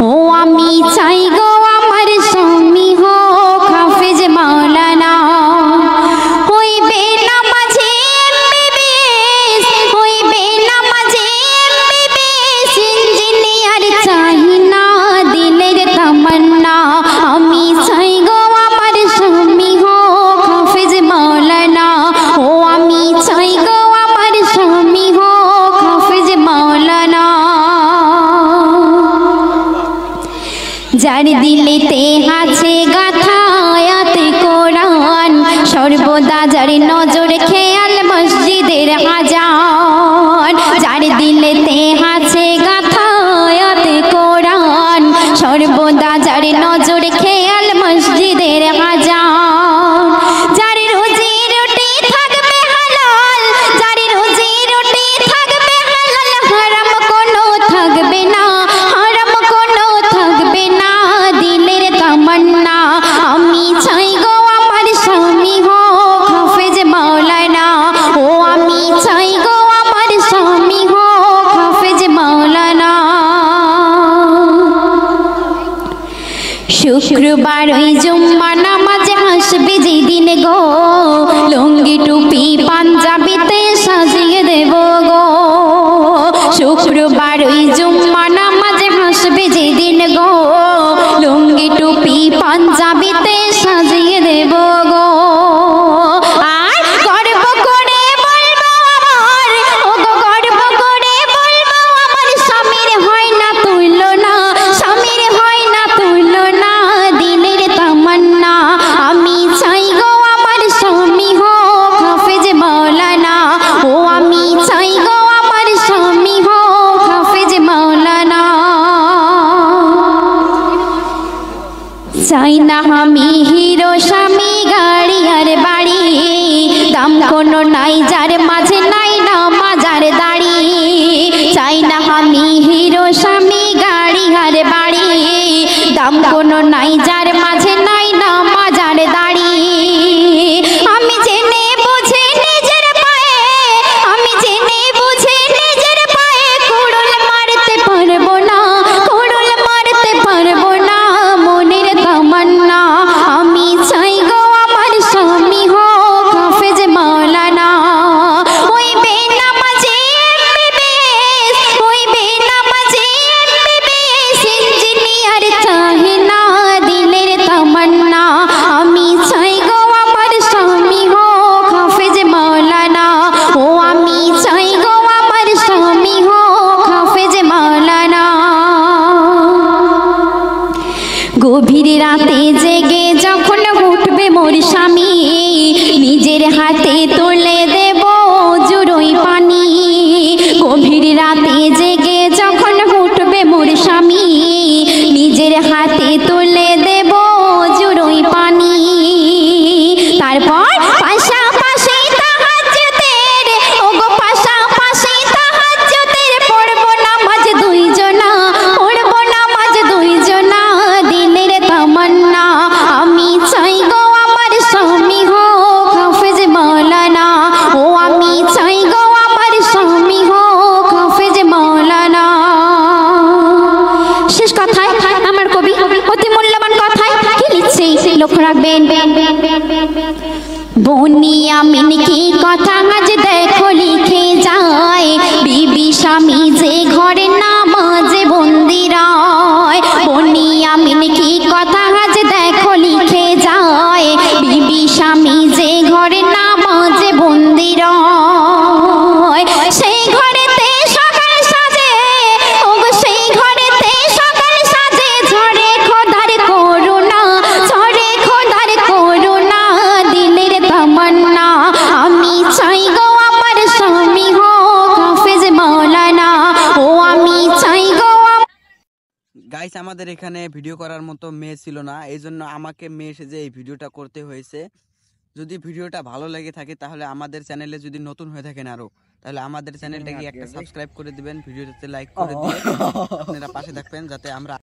ও আমি চাই গো আমার স্বামী হোক হাফেজ মাওলানা, হইবে না মাঝে এমবিবিএস, হইবে না মাঝে এমবিবিএস, ইঞ্জিনিয়ার চাই না দিলের তামান্না। আমি চাই গো আমার স্বামী হোক হাফেজ মাওলানা, ও আমি চাই গো আমার স্বামী হোক হাফেজ মাওলানা। যার দিলেতে আছে গাথা আয়াতে কোরআন, সর্বদা যার নজর খেয়াল মসজিদের আজান। যার দিলেতে আছে গাথা আয়াতে কোরআন, সর্বদা যার নজর খেয়াল মসজিদের আজান। যার রুজি রুটি থাকবে হালাল, যার রুজি রুটি থাকবে হালাল, হারাম কোনো থাকবে না, হারাম কোনো থাকবে না দিলের তামান্না। আমি চাই গো আমার স্বামী হোক হাফেজ মাওলানা, ও আমি চাই গো আমার স্বামী হোক হাফেজ মাওলানা। শুক্রবার ওই জুম্মা নামাজে আসবে যেদিন গো, লুঙ্গি টুপি পাঞ্জাবিতে সাজিয়ে দেব গো। শুক্রবার ওই জুম্মা নামাজে আসবে যেদিন গো, লুঙ্গি টুপি পাঞ্জাবিতে সাজিয়ে দেব গো। আর গর্ব করে বলবো আমার, ও গো গর্ব করে বলবো আমার, স্বামীর হয় না তুলনা, স্বামীর হয় না তুলনা দিলের তামান্না। আমি চাই গো আমার স্বামী হোক হাফেজ মাওলানা, ও আমি চাই গো আমার স্বামী হোক হাফেজ মাওলানা। চাই না আমি হিরো স্বামী গাড়ি আর বাড়ি, দাম কোনো নাই যার মাঝে নাই না মাজার দাড়ি। চাই না আমি হিরো স্বামী গাড়ি আর বাড়ি, দাম কোনো নাই যার মাঝে নাই না মাজার দাড়ি। আমি জেনে বুঝে নিজের পায়ে, আমি জেনে বুঝে নিজের পায়ে কুড়ুল মারতে পারবো না, কুড়ুল মারতে পারবো না মনের তামান্না। আমি চাই গো আমার স্বামী হোক হাফেজ মাওলানা, হইবে না মাঝে এমবিবিএস, হইবে না মাঝে এমবিবিএস, ইঞ্জিনিয়ার চাই না দিলের তামান্না। আমি চাই গো আমার স্বামী হোক হাফেজ মাওলানা, ও আমি চাই গো আমার স্বামী হোক হাফেজ মাওলানা। গভীর রাতে জেগে যখন উঠবে মোর স্বামী, নিজের হাতে তুলে দেব জুড়োই পানি। গভীর রাতে জেগে যখন উঠবে মোর স্বামী, নিজের হাতে তুলে দেব জুড়োই পানি। তারপর পাশাপাশি তাহাজ্জুদের, ও গো পাশাপাশি তাহাজ্জুদের, পড়বো নামাজ দুইজনা, পড়বো নামাজ দুইজনা দিলের তামান্না। আমি চাই গো আমার স্বামী হোক হাফেজ মাওলানা, ও আমি চাই গো আমার স্বামী হোক হাফেজ মাওলানা। শেষ কথায় আমার কবি অতি মূল্যবান কথায় কি লিখছে লক্ষ্য রাখবেন। বনিয়ামিন কি কথা আজ দেখো লিখে যায়, বিবি স্বামী যে ঘরে নামাজে বন্দি রয়। বনিয়ামিন কি কথা আজ দেখো লিখে যায়, বিবি স্বামী যে ঘরে নামাজে বন্দি রয়। সেই ঘরেতে সকাল সাজে, ও গো সেই ঘরেতে সকাল সাজে, ঝরে খোদার করুণা, ঝরে খোদার করুণা দিলের তামান্না। আমি চাই গো আমার স্বামী হোক হাফেজ মাওলানা, ও আমি চাই গো। গাইস আমাদের এখানে ভিডিও করার মতো মেয়ে ছিল না, এই জন্য আমাকে মেয়ে সেজে এই ভিডিওটা করতে হয়েছে। যদি ভিডিওটা ভালো লেগে থাকে তাহলে আমাদের চ্যানেলে যদি নতুন হয়ে থাকেন আরো, তাহলে আমাদের চ্যানেলটাকে একটা সাবস্ক্রাইব করে দিবেন, ভিডিওটাতে লাইক করে দিয়ে আপনারা পাশে থাকবেন যাতে আমরা